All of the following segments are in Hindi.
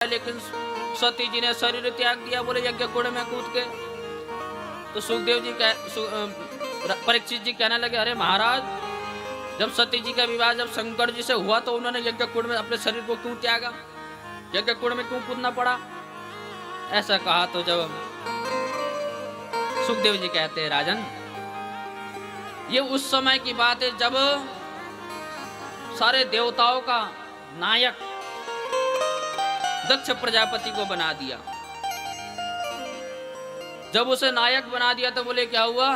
लेकिन सती जी ने शरीर त्याग दिया, बोले यज्ञ कुंड में कूद के। तो सुखदेव जी परीक्षित जी कहने लगे, अरे महाराज, जब सती जी का विवाह जब शंकर जी से हुआ तो उन्होंने यज्ञ कुंड में अपने शरीर को क्यों त्यागा, यज्ञ कुंड में क्यों कूदना पड़ा? ऐसा कहा तो जब सुखदेव जी कहते हैं, राजन, ये उस समय की बात है जब सारे देवताओं का नायक दक्ष प्रजापति को बना दिया। जब उसे नायक बना दिया तो बोले क्या हुआ,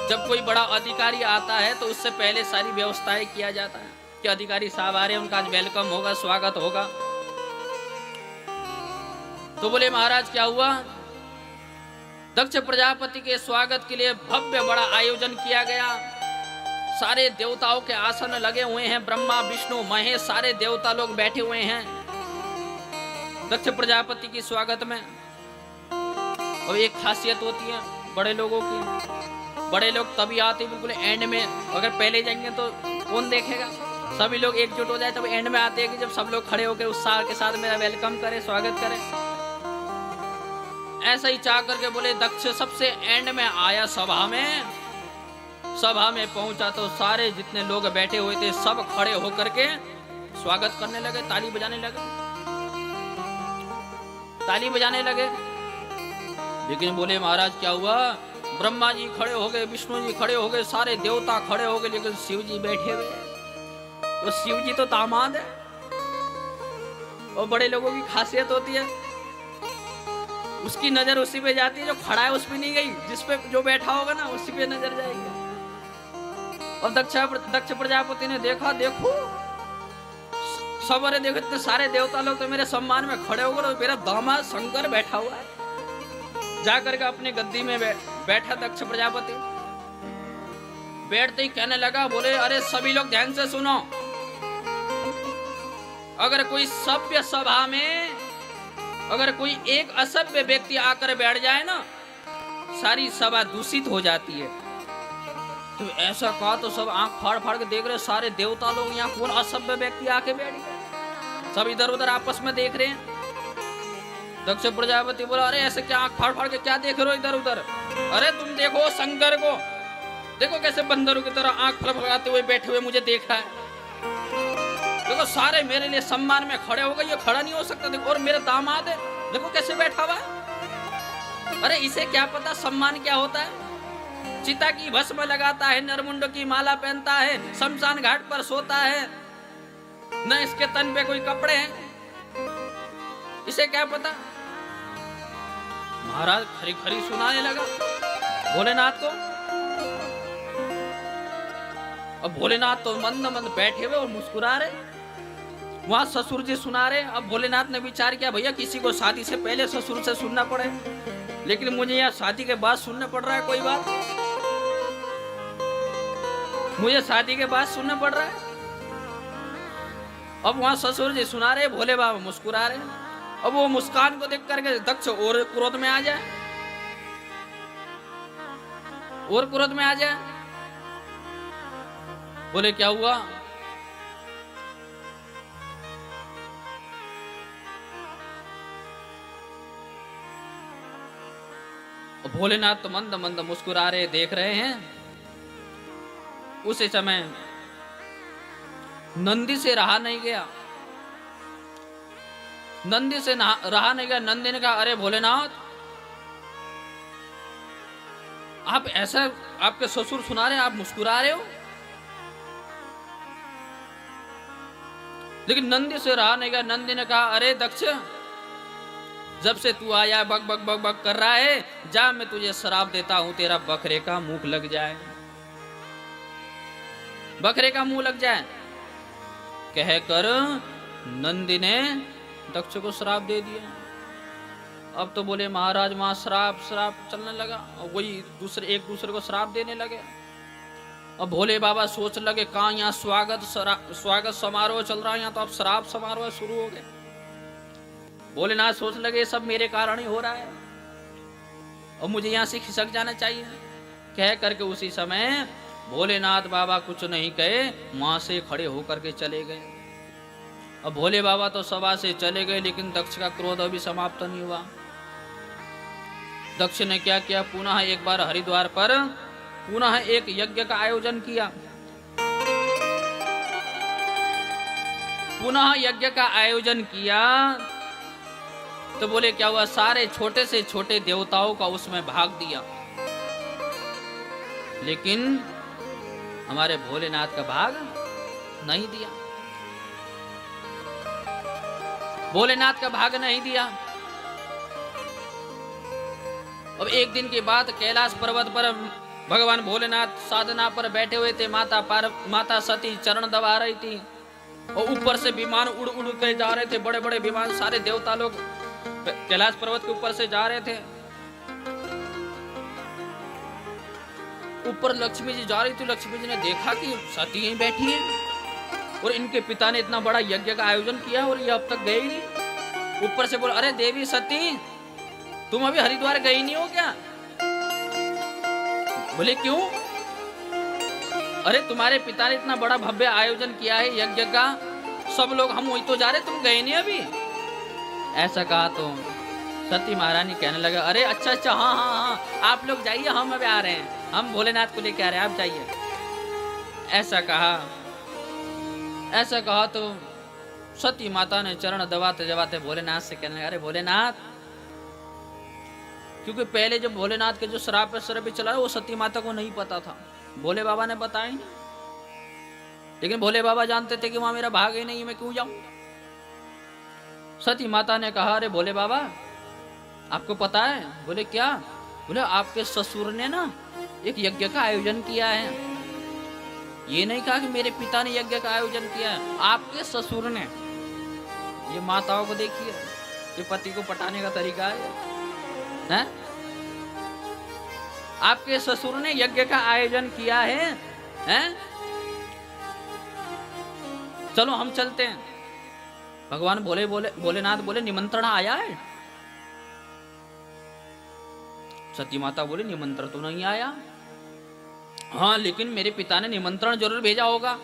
जब कोई बड़ा अधिकारी आता है तो उससे पहले सारी व्यवस्थाएं किया जाता है कि अधिकारी साहब आ रहे हैं, उनका आज वेलकम होगा, स्वागत होगा। तो बोले महाराज क्या हुआ, दक्ष प्रजापति के स्वागत के लिए भव्य बड़ा आयोजन किया गया। सारे देवताओं के आसन लगे हुए हैं, ब्रह्मा विष्णु महेश सारे देवता लोग बैठे हुए हैं दक्ष प्रजापति की स्वागत में। और एक खासियत होती है बड़े लोगों की, बड़े लोग तभी आते बिल्कुल एंड में, अगर पहले जाएंगे तो कौन देखेगा। सभी लोग एकजुट हो जाए तब एंड में आते हैं कि जब सब लोग खड़े होकर उत्साह के साथ मेरा वेलकम करें, स्वागत करें। ऐसा ही चाह करके बोले दक्ष सबसे एंड में आया सभा में पहुंचा तो सारे जितने लोग बैठे हुए थे सब खड़े होकर के स्वागत करने लगे, ताली बजाने लगे। लेकिन बोले महाराज क्या हुआ, ब्रह्मा जी खड़े हो गए, विष्णु जी खड़े हो गए, सारे देवता खड़े हो गए, लेकिन शिव जी बैठे हुए। तो शिव जी तो दामाद है, और बड़े लोगों की खासियत होती है उसकी नजर उसी पे जाती है, जो खड़ा है उस पे नहीं गई, जिस पे जो बैठा होगा ना उसी पे नजर जाएगी। और दक्ष प्रजापति ने देखा, देखो सब, अरे देखो इतने सारे देवता लोग तो मेरे सम्मान में खड़े हो गए, और मेरा दामाद शंकर बैठा हुआ है। जाकर के अपनी गद्दी में बैठा दक्ष प्रजापति। बैठते ही कहने लगा, बोले अरे सभी लोग ध्यान से सुनो, अगर कोई सभ्य सभा में अगर कोई एक असभ्य व्यक्ति आकर बैठ जाए ना, सारी सभा दूषित हो जाती है। तो ऐसा कहा तो सब आंख फाड़ फाड़ के देख रहे, सारे देवता लोग, यहाँ कौन असभ्य व्यक्ति आके बैठ गए, सब इधर उधर आपस में देख रहे हैं। दक्ष प्रजापति बोला, अरे ऐसे क्या आंख फाड़ फाड़ के क्या देख रहे हो इधर उधर, अरे तुम देखो शंकर को, देखो कैसे बंदरों की तरह आंख फड़फड़ाते हुए बैठे हुए मुझे देख रहा है। देखो सारे मेरे लिए सम्मान में खड़े हो गए, ये खड़ा नहीं हो सकता, देखो, और मेरा दामाद है देखो कैसे बैठा हुआ है। अरे इसे क्या पता सम्मान क्या होता है, चिता की भस्म लगाता है, नरमुंड की माला पहनता है, शमशान घाट पर सोता है, न इसके तन पे कोई कपड़े हैं, इसे क्या पता। महाराज खरी खरी सुनाने लगा भोलेनाथ को। अब भोलेनाथ तो मंद मंद बैठे हुए और मुस्कुरा रहे, वहां ससुर जी सुना रहे। अब भोलेनाथ ने विचार किया, भैया किसी को शादी से पहले ससुर से सुनना पड़े, लेकिन मुझे यहाँ शादी के बाद सुनना पड़ रहा है, कोई बात मुझे शादी के बाद सुनना पड़ रहा है। अब वहां ससुर जी सुना रहे, भोले बाबा मुस्कुरा रहे। अब वो मुस्कान को देख करके दक्ष और क्रोध में आ जाए, बोले क्या हुआ, भोलेनाथ तो मंद मंद मुस्कुरा रहे, देख रहे हैं। उसी समय नंदी से रहा नहीं गया, नंदी ने कहा, अरे भोलेनाथ, आप ऐसा, आपके ससुर सुना रहे, आप मुस्कुरा रहे हो। लेकिन नंदी से रहा नहीं गया, नंदी ने कहा, अरे दक्ष, जब से तू आया बक बक बक बक कर रहा है, जा मैं तुझे श्राप देता हूं, तेरा बकरे का मुंह लग जाए, बकरे का मुंह लग जाए। कहकर नंदी ने दक्ष को श्राप दे दिया। अब तो बोले महाराज वहां श्राप चलने लगा, और वही एक दूसरे को श्राप देने लगे। अब भोले बाबा सोच लगे, कहाँ यहाँ स्वागत समारोह चल रहा है, यहाँ तो अब श्राप समारोह शुरू हो गए। भोलेनाथ सोच लगे सब मेरे कारण ही हो रहा है, और मुझे यहाँ से खिसक जाना चाहिए। कह करके उसी समय भोलेनाथ बाबा कुछ नहीं कहे, वहां से खड़े होकर के चले गए। अब भोले बाबा तो सभा से चले गए, लेकिन दक्ष का क्रोध अभी समाप्त नहीं हुआ। दक्ष ने क्या किया, पुनः एक बार हरिद्वार पर पुनः एक यज्ञ का आयोजन किया। पुनः यज्ञ का आयोजन किया तो बोले क्या हुआ, सारे छोटे से छोटे देवताओं का उसमें भाग दिया, लेकिन हमारे भोलेनाथ का भाग नहीं दिया। भोलेनाथ का भाग नहीं दिया। अब एक दिन की बात, कैलाश पर्वत पर भगवान भोलेनाथ साधना पर बैठे हुए थे। माता सती चरण दबा रही थी और ऊपर से विमान उड़ उड़ के जा रहे थे, बड़े बड़े विमान, सारे देवता लोग कैलाश पर्वत के ऊपर से जा रहे थे। ऊपर लक्ष्मी जी जा रही थी। लक्ष्मी जी ने देखा कि सती यहीं बैठी है और इनके पिता ने इतना बड़ा यज्ञ का आयोजन किया और ये अब तक गई नहीं। ऊपर से बोला, अरे देवी सती, तुम अभी हरिद्वार गई नहीं हो क्या? बोले क्यों? अरे तुम्हारे पिता ने इतना बड़ा भव्य आयोजन किया है यज्ञ का, सब लोग, हम वही तो जा रहे, तुम गए नहीं अभी। ऐसा कहा तो सती महारानी कहने लगा, अरे अच्छा अच्छा, हाँ हाँ हाँ, आप लोग जाइए, हम अभी आ रहे हैं, हम भोलेनाथ को लेके आ रहे हैं, आप जाइए। ऐसा कहा तो सती माता ने चरण दबाते दबाते भोलेनाथ से कहने लगा, अरे भोलेनाथ, क्योंकि पहले जब भोलेनाथ के जो श्राप पे चला वो सती माता को नहीं पता था, भोले बाबा ने बताया नहीं। लेकिन भोले बाबा जानते थे कि वहां मेरा भाग ही नहीं, मैं क्यों जाऊं। सती माता ने कहा, अरे भोले बाबा, आपको पता है? बोले क्या? बोले आपके ससुर ने ना एक यज्ञ का आयोजन किया है। ये नहीं कहा कि मेरे पिता ने यज्ञ का आयोजन किया है, आपके ससुर ने। ये माताओं को देखिए, ये पति को पटाने का तरीका है? आपके ससुर ने यज्ञ का आयोजन किया है, हैं? चलो हम चलते हैं। भगवान भोलेनाथ बोले, निमंत्रण आया है? सती माता बोले, निमंत्रण तो नहीं आया। हाँ, लेकिन मेरे पिता ने निमंत्रण जरूर भेजा होगा।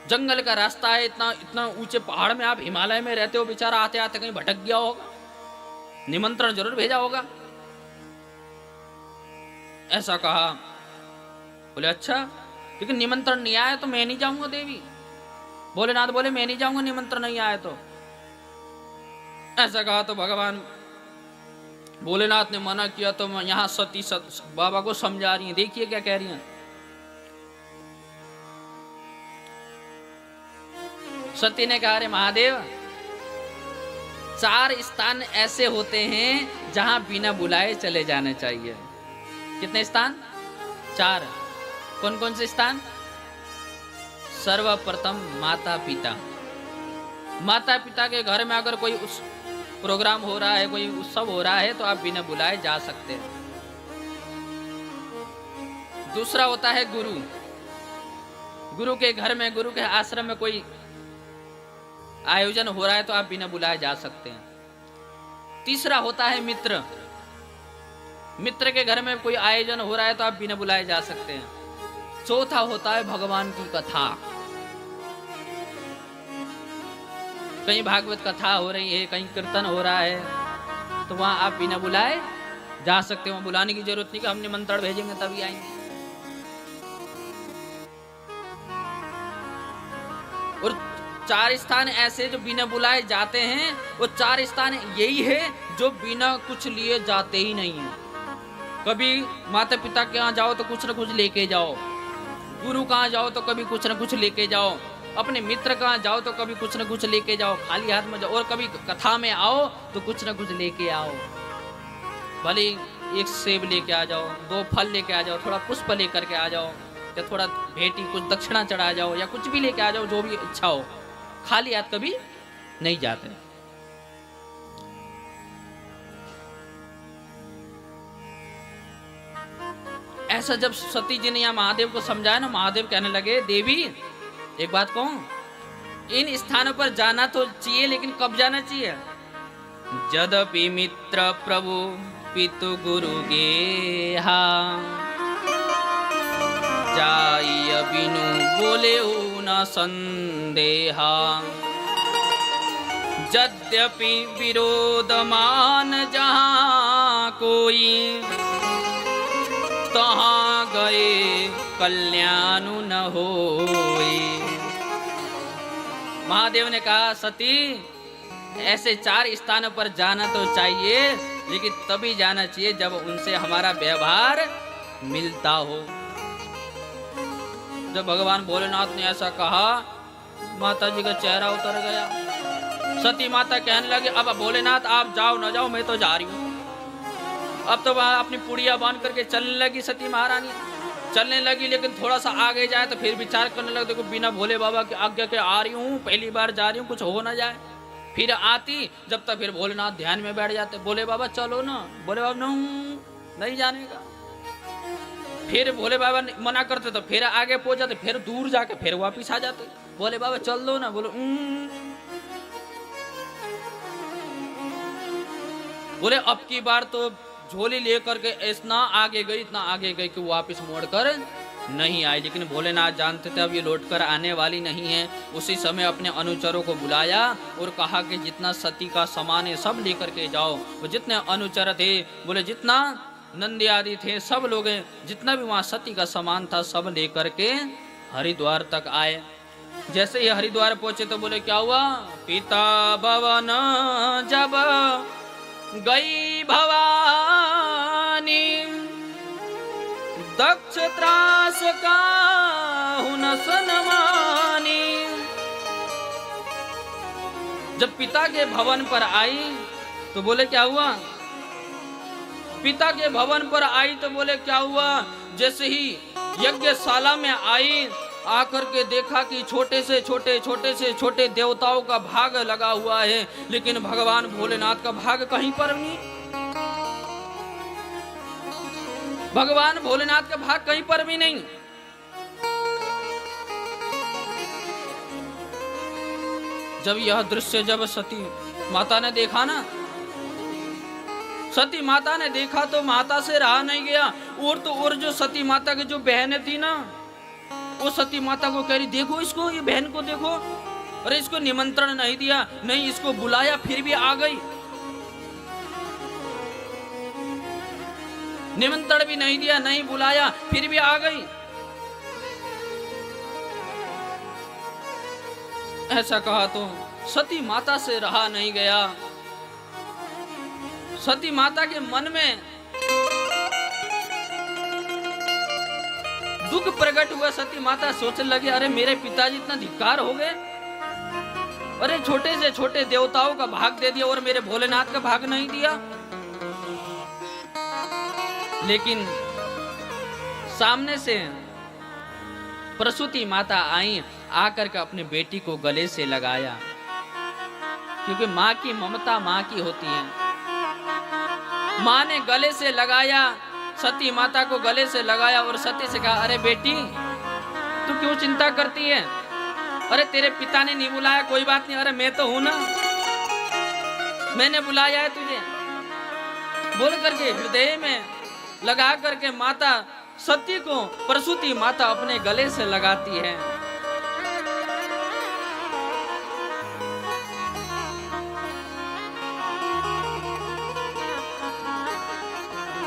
जंगल का रास्ता है, इतना ऊंचे पहाड़ में, आप हिमालय में रहते हो, बेचारा आते आते कहीं भटक गया होगा, निमंत्रण जरूर भेजा होगा। ऐसा कहा। बोले अच्छा, लेकिन निमंत्रण नहीं आया तो मैं नहीं जाऊंगा देवी। भोलेनाथ बोले, मैं नहीं जाऊंगा निमंत्रण नहीं आया तो। ऐसा कहा तो भगवान भोलेनाथ ने मना किया तो यहाँ सती बाबा को समझा रही है। देखिए क्या कह रही हैं। सती ने कहा, अरे महादेव, 4 स्थान ऐसे होते हैं जहां बिना बुलाए चले जाने चाहिए। कितने स्थान? 4। कौन कौन से स्थान? सर्वप्रथम माता पिता। माता पिता के घर में अगर कोई प्रोग्राम हो रहा है, कोई उत्सव हो रहा है, तो आप बिना बुलाए जा सकते हैं। दूसरा होता है गुरु। गुरु के घर में, गुरु के आश्रम में कोई आयोजन हो रहा है तो आप बिना बुलाए जा सकते हैं। तीसरा होता है मित्र। मित्र के घर में कोई आयोजन हो रहा है तो आप बिना बुलाए जा सकते हैं। चौथा होता है भगवान की कथा। कहीं भागवत कथा हो रही है, कहीं कीर्तन हो रहा है, तो वहां आप बिना बुलाए जा सकते हो। बुलाने की जरूरत नहीं कि हम निमंत्रण भेजेंगे तभी आएंगे। और 4 स्थान ऐसे जो बिना बुलाए जाते हैं, वो 4 स्थान यही है जो बिना कुछ लिए जाते ही नहीं है। कभी माता पिता के यहाँ जाओ तो कुछ न कुछ लेके जाओ, गुरु कहाँ जाओ तो कभी कुछ न कुछ लेके जाओ, अपने मित्र कहाँ जाओ तो कभी कुछ न कुछ लेके जाओ, खाली हाथ में जाओ। और कभी कथा में आओ तो कुछ न कुछ लेके आओ। भले 1 सेब लेके आ जाओ, 2 फल लेके आ जाओ, थोड़ा पुष्प लेकर के आ जाओ, या थोड़ा भेंटी कुछ दक्षिणा चढ़ा जाओ, या कुछ भी लेके आ जाओ, जो भी इच्छा हो। खाली हाथ कभी नहीं जाते। ऐसा जब सती जी ने यहाँ महादेव को समझाया ना, महादेव कहने लगे, देवी एक बात कहूं, इन स्थानों पर जाना तो चाहिए, लेकिन कब जाना चाहिए? यद्यपि मित्र प्रभु पितु गुरु गेहा, जाइय बिनु बोले न संदेहा। यद्यपि विरोध मान जहाँ कोई, तहाँ गए कल्याण न होए। महादेव ने कहा सती, ऐसे 4 स्थानों पर जाना तो चाहिए, लेकिन तभी जाना चाहिए जब उनसे हमारा व्यवहार मिलता हो। जब भगवान भोलेनाथ ने ऐसा कहा, माता जी का चेहरा उतर गया। सती माता कहने लगे, अब भोलेनाथ आप जाओ न जाओ, मैं तो जा रही हूँ। अब तो वह अपनी पुड़िया बांध करके चलने लगी। सती महारानी चलने लगी, लेकिन थोड़ा सा आगे जाए तो फिर विचार करने लगे, देखो बिना भोले बाबा की आज्ञा के आ रही हूँ, पहली बार जा रही हूँ, कुछ हो ना जाए। फिर आती, जब तक फिर भोलेनाथ ध्यान में बैठ जाते। बोले बाबा चलो ना, बोले बाबा नहीं जाने का। फिर भोले बाबा मना करते तो फिर आगे पहुंच जाते, फिर दूर जाके फिर वापिस आ जाते। बोले बाबा चल दो ना, बोले अब की बार तो झोली लेकर के इतना आगे गई कि वापिस मोड़ कर नहीं आई। लेकिन भोलेनाथ जानते थे अब ये लौट कर आने वाली नहीं है। उसी समय अपने अनुचरों को बुलाया और कहा कि जितना सती का सामान है सब लेकर के जाओ। वो जितने अनुचर थे, बोले जितना नंदी आदि थे, सब लोग जितना भी वहाँ सती का सामान था सब लेकर के हरिद्वार तक आए। जैसे ही हरिद्वार पहुंचे तो बोले क्या हुआ? पिता भवन जब गई भवानी, दक्ष त्रास का हुन सनमानी। जब पिता के भवन पर आई तो बोले क्या हुआ? पिता के भवन पर आई तो बोले क्या हुआ? जैसे ही यज्ञशाला में आई, आकर के देखा कि छोटे से छोटे देवताओं का भाग लगा हुआ है, लेकिन भगवान भोलेनाथ का भाग कहीं पर नहीं। भगवान भोलेनाथ का भाग कहीं पर भी नहीं। जब यह दृश्य जब सती माता ने देखा ना, सती माता ने देखा तो माता से रहा नहीं गया। और तो और जो सती माता की जो बहनें थी ना, वो सती माता को कह रही देखो इसको, ये बहन को देखो, अरे इसको निमंत्रण नहीं दिया, नहीं इसको बुलाया, फिर भी आ गई। निमंत्रण भी नहीं दिया, नहीं बुलाया, फिर भी आ गई। ऐसा कहा तो सती माता से रहा नहीं गया। सती माता के मन में दुख प्रकट हुआ। सती माता सोचने लगी, अरे मेरे पिताजी इतना धिक्कार हो गए, अरे छोटे से छोटे देवताओं का भाग दे दिया और मेरे भोलेनाथ का भाग नहीं दिया। लेकिन सामने से प्रसूति माता आई, आकर के अपनी बेटी को गले से लगाया, क्योंकि माँ की ममता माँ की होती है। माँ ने गले से लगाया, सती माता को गले से लगाया और सती से कहा, अरे बेटी तू क्यों चिंता करती है? अरे तेरे पिता ने नहीं बुलाया, कोई बात नहीं, अरे मैं तो हूं ना, मैंने बुलाया है तुझे। बोल करके हृदय में लगा करके माता सती को प्रसूति माता अपने गले से लगाती है।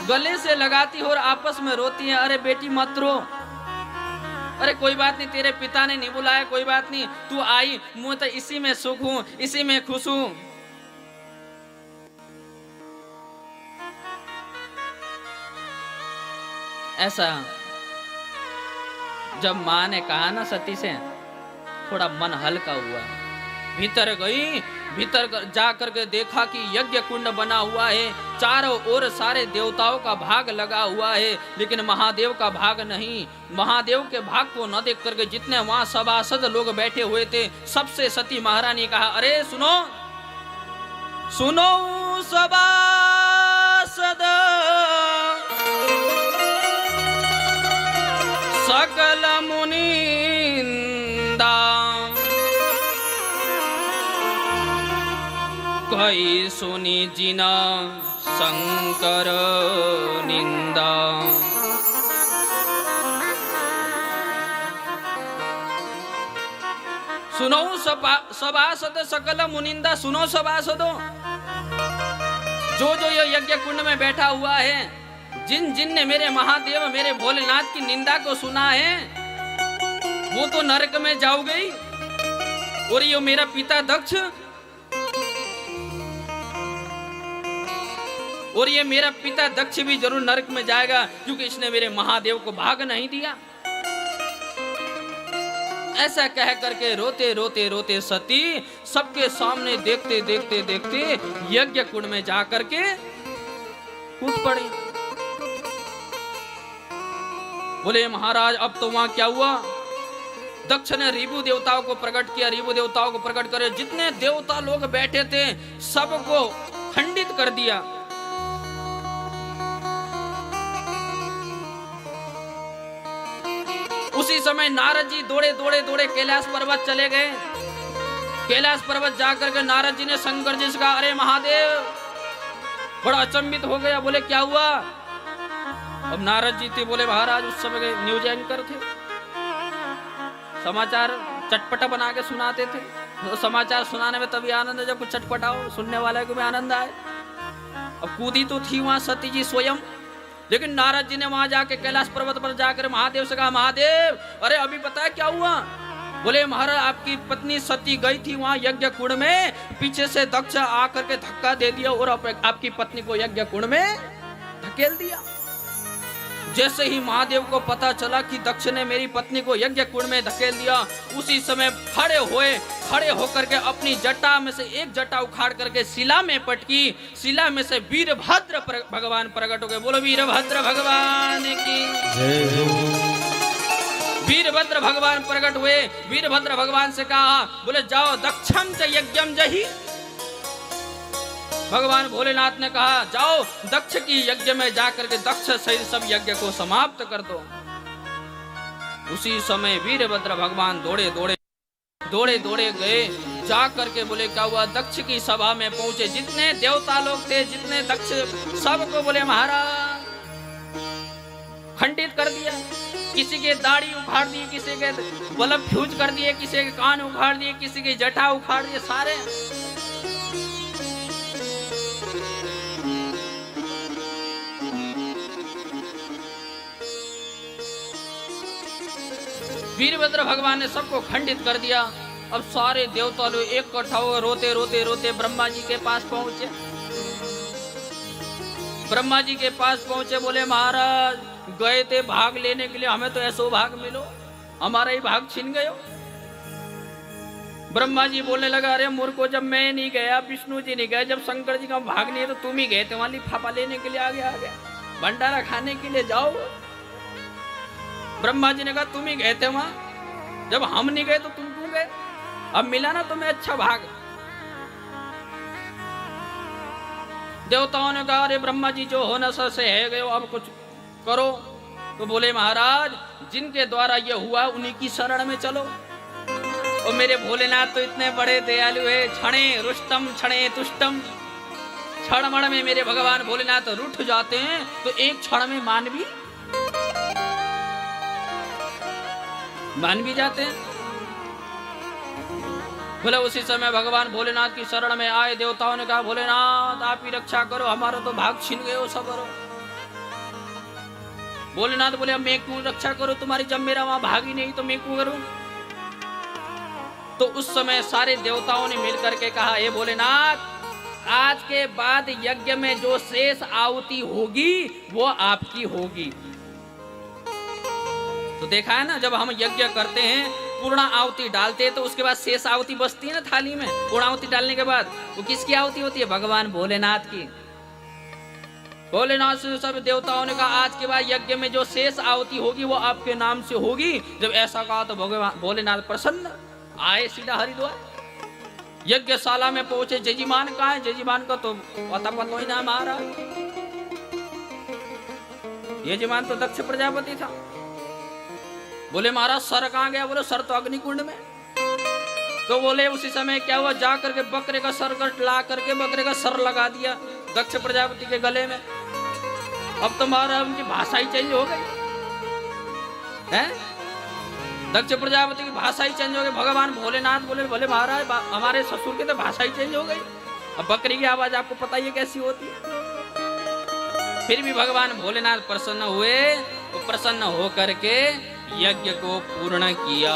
गले से लगाती और आपस में रोती है, अरे बेटी मत रो, अरे कोई बात नहीं, तेरे पिता ने नहीं बुलाया, कोई बात नहीं, तू आई, मुझे तो इसी में सुख हूं, इसी में खुश हूं। ऐसा जब माँ ने कहा ना सती से, थोड़ा मन हल्का हुआ। भीतर गई, भीतर जा करके देखा कि यज्ञ कुंड बना हुआ है, चारों ओर सारे देवताओं का भाग लगा हुआ है, लेकिन महादेव का भाग नहीं। महादेव के भाग को न देख करके जितने वहां सभासद लोग बैठे हुए थे, सबसे सती महारानी कहा, अरे सुनो सुनो सभासद, सकल मुनिंदा, कही सुनी जिना शंकर निंदा। सुनो सभासद सकल मुनिंदा, सुनो सभासदों, जो जो ये यज्ञ कुंड में बैठा हुआ है, जिन जिन ने मेरे महादेव मेरे भोलेनाथ की निंदा को सुना है, वो तो नरक में जाओगे। और ये मेरा पिता दक्ष, और ये मेरा पिता दक्ष भी जरूर नरक में जाएगा, क्योंकि इसने मेरे महादेव को भाग नहीं दिया। ऐसा कह करके रोते रोते रोते सती सबके सामने देखते देखते देखते यज्ञ कुंड में जा करके कूद पड़ी। बोले महाराज अब तो वहां क्या हुआ? दक्ष ने रिभु देवताओं को प्रकट किया। रिभु देवताओं को प्रकट करे, जितने देवता लोग बैठे थे सबको खंडित कर दिया। उसी समय नारद जी दौड़े दौड़े दौड़े कैलाश पर्वत चले गए। कैलाश पर्वत जाकर के नारद जी ने शंकर जी से कहा, अरे महादेव, बड़ा अचंभित हो गया। बोले क्या हुआ? अब नारद जी थे, बोले महाराज उस समय के न्यूज एंकर थे, समाचार चटपटा बना के सुनाते थे। तो समाचार सुनाने में तभी आनंद है जब कुछ चटपटा हो, सुनने वाले को भी आनंद आए। अब कूदी तो थी वहां सती जी स्वयं, लेकिन नारद जी ने वहां जाके कैलाश पर्वत पर जाकर महादेव से कहा, महादेव अरे अभी पता है क्या हुआ? बोले महाराज आपकी पत्नी सती गई थी वहां यज्ञ कुंड में, पीछे से दक्ष आकर के धक्का दे दिया और आपकी पत्नी को यज्ञ कुंड में धकेल दिया। जैसे ही महादेव को पता चला कि दक्ष ने मेरी पत्नी को यज्ञ कुंड में धकेल दिया, उसी समय खड़े होकर के अपनी जटा में से एक जटा उखाड़ करके शिला में पटकी। शिला में से वीरभद्र भगवान प्रकट हो गए। बोलो वीरभद्र भगवान की जय। वीरभद्र भगवान प्रकट हुए। वीरभद्र भगवान से कहा, बोले जाओ दक्षम च यज्ञम जहि। भगवान भोलेनाथ ने कहा, जाओ दक्ष की यज्ञ में जाकर के दक्ष सहित सब यज्ञ को समाप्त कर दो। उसी समय वीरभद्र भगवान दौड़े दौड़े गए। जा करके बोले क्या हुआ? दक्ष की सभा में पहुंचे। जितने देवता लोग थे, जितने दक्ष, सबको बोले महाराज खंडित कर दिया। किसी के दाढ़ी उखाड़ दिए, किसी के बल्ब फ्यूज कर दिए, किसी के कान उखाड़ दिए, किसी की जटा उखाड़ दिए, सारे। वीरभद्र भगवान ने सबको खंडित कर दिया। अब सारे देवता लोग एक इकट्ठा हो रोते रोते रोते ब्रह्मा जी के पास पहुंचे। ब्रह्मा जी के पास पहुंचे, बोले महाराज गए थे भाग लेने के लिए, हमें तो ऐसो भाग मिलो, हमारा ही भाग छीन गए। ब्रह्मा जी बोलने लगा, अरे मूर्खो, जब मैं नहीं गया, विष्णु जी नहीं गए, जब शंकर जी का भाग नहीं है तो तुम ही गए थे। वहां लिफाफा लेने के लिए आ गया भंडारा खाने के लिए जाओ। ब्रह्मा जी ने कहा तुम ही गए थे वहां, जब हम नहीं गए तो तुम क्यों गए? अब मिला ना तुम्हें अच्छा भाग। देवताओं ने कहा, अरे ब्रह्मा जी जो होना सर से है गए, अब कुछ करो। तो बोले महाराज जिनके द्वारा ये हुआ उन्हीं की शरण में चलो। और मेरे भोलेनाथ तो इतने बड़े दयालु है, क्षणे रुष्टम क्षणे तुष्टम। क्षण मण में मेरे भगवान भोलेनाथ रूठ जाते हैं तो एक क्षण में मान भी जाते हैं। बोले उसी समय भगवान भोलेनाथ की शरण में आए। देवताओं ने कहा, भोलेनाथ आप ही रक्षा करो, हमारा तो भाग छीन गए हो, सब करो। भोलेनाथ बोले, अब मैं क्यों रक्षा करूं तुम्हारी, जब मेरा वहां भाग ही नहीं तो मैं क्यों करूं? तो उस समय सारे देवताओं ने मिलकर के कहा, हे भोलेनाथ आज के बाद यज्ञ में जो शेष आहुति होगी वो आपकी होगी। तो देखा है ना, जब हम यज्ञ करते हैं पूर्ण आहुति डालते हैं तो उसके बाद शेष आहुति बचती है ना थाली में। पूर्ण आहुति डालने के बाद वो किसकी आहुति होती है? भगवान भोलेनाथ की। भोलेनाथ से सब देवताओं ने कहा, आज के बाद यज्ञ में जो शेष आहुति होगी वो आपके नाम से होगी। जब ऐसा कहा तो भगवान भोलेनाथ प्रसन्न आए, सीधा हरिद्वार यज्ञशाला में पहुंचे। जजमान कहाँ है? जजमान का तो पता ही ना महाराज, यजमान तो दक्ष प्रजापति था। बोले महाराज सर कहाँ गया? बोले सर तो अग्निकुंड में। तो बोले उसी समय क्या हुआ, जा करके बकरे का सर ला करके बकरे का सर लगा दिया दक्ष प्रजापति के गले में। अब तो महाराज उनकी भाषा ही चेंज हो गई है। दक्ष प्रजापति की भाषा ही चेंज हो गई। भगवान भोलेनाथ बोले बोले महाराज हमारे ससुर की तो भाषा ही चेंज हो गई। अब बकरी की आवाज आपको पता ही है कैसी होती है। फिर भी भगवान भोलेनाथ प्रसन्न हुए, तो प्रसन्न हो करके यज्ञ को पूर्ण किया।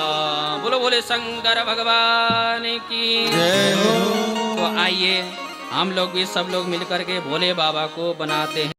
बोलो बोले शंकर भगवान की जय हो। तो आइए हम लोग भी सब लोग मिलकर के भोले बाबा को बनाते हैं।